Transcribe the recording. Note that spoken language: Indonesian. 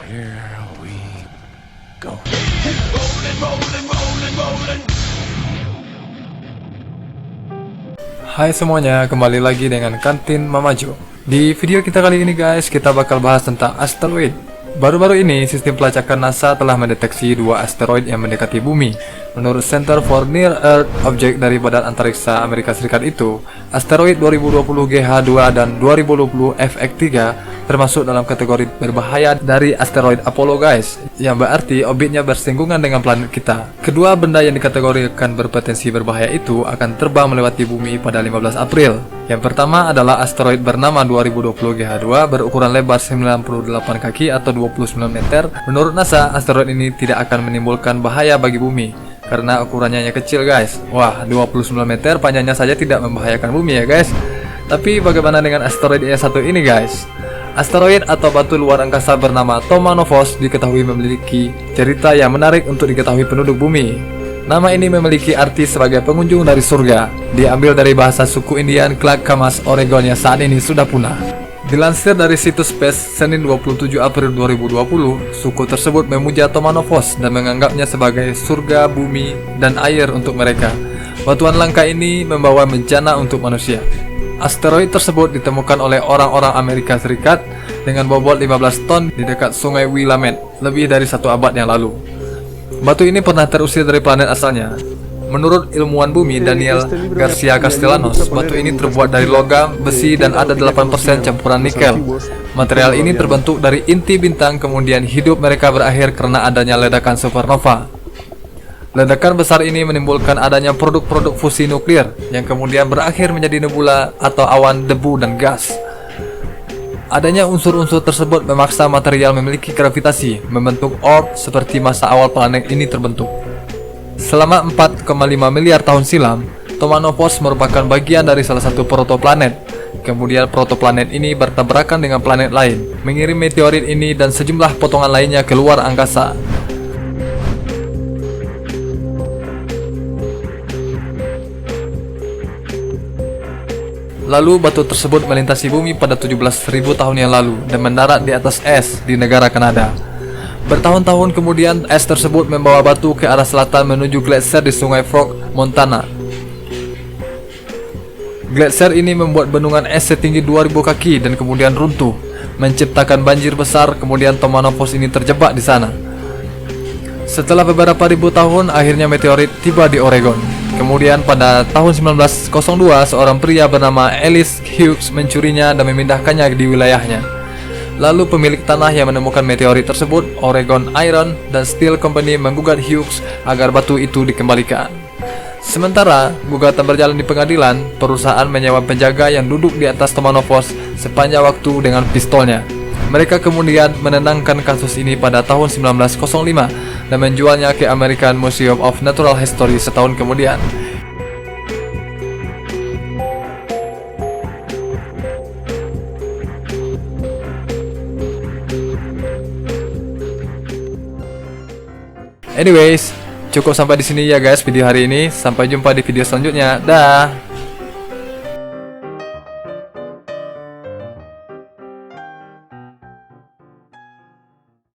Here we go. Hai semuanya, kembali lagi dengan Kantin Mamajo. Di video kita kali ini guys, kita bakal bahas tentang asteroid. Baru-baru ini, sistem pelacakan NASA telah mendeteksi dua asteroid yang mendekati bumi. Menurut Center for Near Earth Objects dari Badan Antariksa Amerika Serikat itu, asteroid 2020 GH2 dan 2020 FX3 termasuk dalam kategori berbahaya dari asteroid Apollo guys, yang berarti orbitnya bersinggungan dengan planet kita. Kedua benda yang dikategorikan berpotensi berbahaya itu akan terbang melewati bumi pada 15 April. Yang pertama adalah asteroid bernama 2020 GH2 berukuran lebar 98 kaki atau 29 meter. Menurut NASA, asteroid ini tidak akan menimbulkan bahaya bagi bumi karena ukurannya yang kecil guys. Wah, 29 meter panjangnya saja tidak membahayakan bumi ya guys. Tapi bagaimana dengan asteroid yang satu ini guys? Asteroid atau batu luar angkasa bernama Tomanovos diketahui memiliki cerita yang menarik untuk diketahui penduduk bumi. Nama ini memiliki arti sebagai pengunjung dari surga. Diambil dari bahasa suku Indian Clackamas, Oregon yang saat ini sudah punah. Dilansir dari situs Space Senin 27 April 2020, suku tersebut memuja Tomanovos dan menganggapnya sebagai surga bumi dan air untuk mereka. Batuan langka ini membawa bencana untuk manusia. Asteroid tersebut ditemukan oleh orang-orang Amerika Serikat dengan bobot 15 ton di dekat sungai Willamette lebih dari 1 abad yang lalu. Batu ini pernah terusir dari planet asalnya. Menurut ilmuwan bumi Daniel Garcia Castellanos, batu ini terbuat dari logam, besi, dan ada 8% campuran nikel. Material ini terbentuk dari inti bintang, kemudian hidup mereka berakhir karena adanya ledakan supernova. Ledakan besar ini menimbulkan adanya produk-produk fusi nuklir yang kemudian berakhir menjadi nebula atau awan debu dan gas. Adanya unsur-unsur tersebut memaksa material memiliki gravitasi, membentuk orb seperti masa awal planet ini terbentuk. Selama 4,5 miliar tahun silam, Tomanovos merupakan bagian dari salah satu protoplanet. Kemudian protoplanet ini bertabrakan dengan planet lain, mengirim meteorit ini dan sejumlah potongan lainnya keluar angkasa. Lalu batu tersebut melintasi bumi pada 17.000 tahun yang lalu dan mendarat di atas es di negara Kanada. Bertahun-tahun kemudian, es tersebut membawa batu ke arah selatan menuju gletser di sungai Frog, Montana. Gletser ini membuat bendungan es setinggi 2000 kaki dan kemudian runtuh, menciptakan banjir besar. Kemudian Tomanovos ini terjebak di sana. Setelah beberapa ribu tahun, akhirnya meteorit tiba di Oregon. Kemudian pada tahun 1902, seorang pria bernama Ellis Hughes mencurinya dan memindahkannya di wilayahnya. Lalu pemilik tanah yang menemukan meteorit tersebut, Oregon Iron dan Steel Company, menggugat Hughes agar batu itu dikembalikan. Sementara gugatan berjalan di pengadilan, perusahaan menyewa penjaga yang duduk di atas Tomanovos sepanjang waktu dengan pistolnya. Mereka kemudian menenangkan kasus ini pada tahun 1905 dan menjualnya ke American Museum of Natural History setahun kemudian. Anyways, cukup sampai di sini ya guys video hari ini. Sampai jumpa di video selanjutnya. Dah.